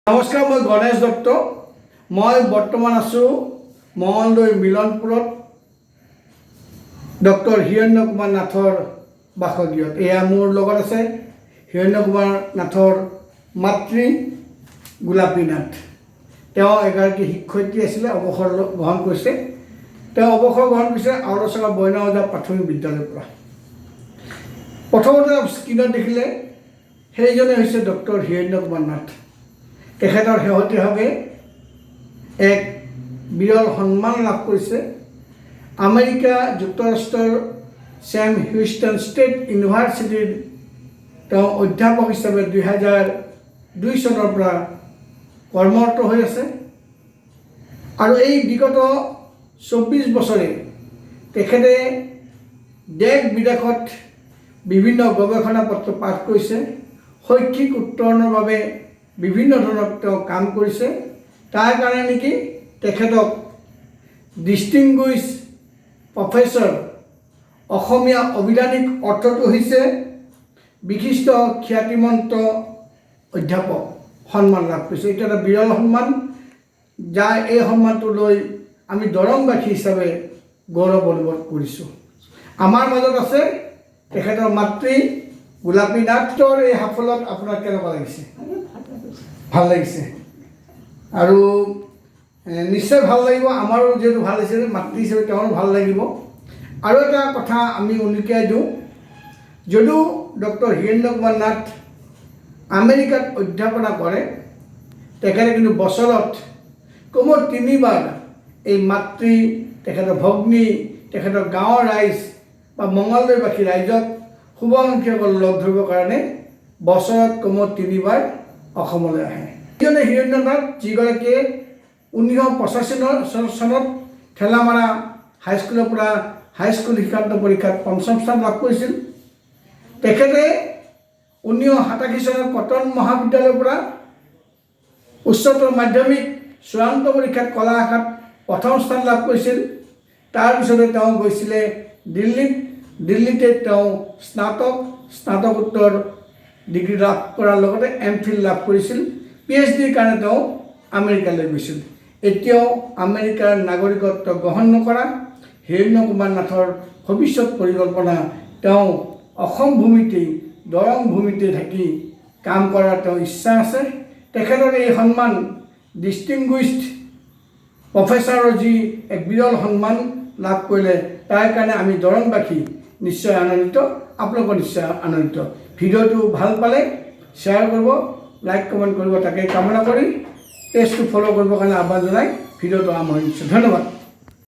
নমস্কাৰ, মই গণেশ দত্ত। মই বৰ্তমান আছোঁ মঙলদৈ মিলনপুৰত ডক্টৰ হিৰণ্য কুমাৰ নাথৰ বাসগৃহত। এয়া মোৰ লগত আছে হিৰণ্য কুমাৰ নাথৰ মাতৃ গোলাপী নাথ। তেওঁ এগৰাকী শিক্ষয়িত্ৰী আছিলে, অৱসৰ গ্ৰহণ কৰিছে। তেওঁ অৱসৰ গ্ৰহণ কৰিছে আউলচঙা বইনাওজা প্ৰাথমিক বিদ্যালয়ৰ পৰা। প্ৰথমতে স্ক্ৰীণত দেখিলে সেইজনে হৈছে ডক্টৰ হিৰণ্য কুমাৰ নাথ। তেখেতৰ শেহতীয়াভাৱে এক বিৰল সন্মান লাভ কৰিছে। আমেৰিকা যুক্তৰাষ্ট্ৰৰ ছেম হিউষ্টন ষ্টেট ইউনিভাৰ্চিটিৰ তেওঁ অধ্যাপক হিচাপে 2002 চনৰ পৰা কৰ্মৰত হৈ আছে। আৰু এই বিগত 24 বছৰে তেখেতে দেশ বিদেশত বিভিন্ন গৱেষণা পত্ৰ পাঠ কৰিছে। শৈক্ষিক উত্তৰণৰ বাবে বিভিন্ন ধৰণৰ তেওঁ কাম কৰিছে। তাৰ কাৰণে নেকি তেখেতক ডিষ্টিংগুইছ প্ৰফেচৰ, অসমীয়া অভিধানিক অৰ্থটো হৈছে বিশিষ্ট খ্যাতিমন্ত অধ্যাপক সন্মান লাভ কৰিছে। এইটো এটা বিৰল সন্মান, যাৰ এই সন্মানটো লৈ আমি দৰংবাসী হিচাপে গৌৰৱ অনুভৱ কৰিছোঁ। আমাৰ মাজত আছে তেখেতৰ মাতৃ গোলাপী নাথৰ। এই সাফল্যত আপোনাৰ কেনেকুৱা লাগিছে? ভাল লাগিছে আৰু নিশ্চয় ভাল লাগিব। আমাৰো যিহেতু ভাল হৈছে, মাতৃ হিচাপে তেওঁৰো ভাল লাগিব। আৰু এটা কথা আমি উনুকিয়াই দিওঁ, যদিও ডক্টৰ হিৰণ্য কুমাৰ নাথ আমেৰিকাত অধ্যাপনা কৰে, তেখেতে কিন্তু বছৰত কমেও 3 বাৰ এই মাতৃ, তেখেতৰ ভগ্নী, তেখেতৰ গাঁৱৰ ৰাইজ বা মঙলদৈবাসী ৰাইজক শুভাকাংক্ষীসকল লগ ধৰিবৰ কাৰণে বছৰত কমেও 3 বাৰ অসমলৈ আহে। এইজনে হিৰণ্য নাথ, যিগৰাকীয়ে 1985 চনত ঠেলামাৰা হাইস্কুলৰ পৰা হাইস্কুল শিক্ষান্ত পৰীক্ষাত 5ম স্থান লাভ কৰিছিল। তেখেতে 1987 চনত কটন মহাবিদ্যালয়ৰ পৰা উচ্চতৰ মাধ্যমিক চূড়ান্ত পৰীক্ষাত কলা শাখাত 1ম স্থান লাভ কৰিছিল। তাৰপিছতে তেওঁ গৈছিলে দিল্লীতে তেওঁ স্নাতকোত্তৰ ডিগ্ৰী লাভ কৰাৰ লগতে MPhil লাভ কৰিছিল। PhDৰ কাৰণে তেওঁ আমেৰিকালৈ গৈছিল। এতিয়াও আমেৰিকাৰ নাগৰিকত্ব গ্ৰহণ নকৰা হিৰণ্য কুমাৰ নাথৰ ভৱিষ্যত পৰিকল্পনা, তেওঁ অসম ভূমিতেই, দৰং ভূমিতে থাকি কাম কৰাৰ তেওঁ ইচ্ছা আছে। তেখেতৰ এই সন্মান, ডিষ্টিংগুইছড প্ৰফেচাৰৰ যি এক বিৰল সন্মান লাভ কৰিলে, তাৰ কাৰণে আমি দৰংবাসী নিশ্চয় আনন্দিত, আপোনালোকৰ নিশ্চয় আনন্দিত। ভিডিঅ'টো ভাল পালে শ্বেয়াৰ কৰিব, লাইক কমেণ্ট কৰিব, তাকে কামনা কৰি পেজটো ফ'ল' কৰিবৰ কাৰণে আহ্বান জনাই ভিডিঅ'টো আৰম্ভ কৰিছোঁ। ধন্যবাদ।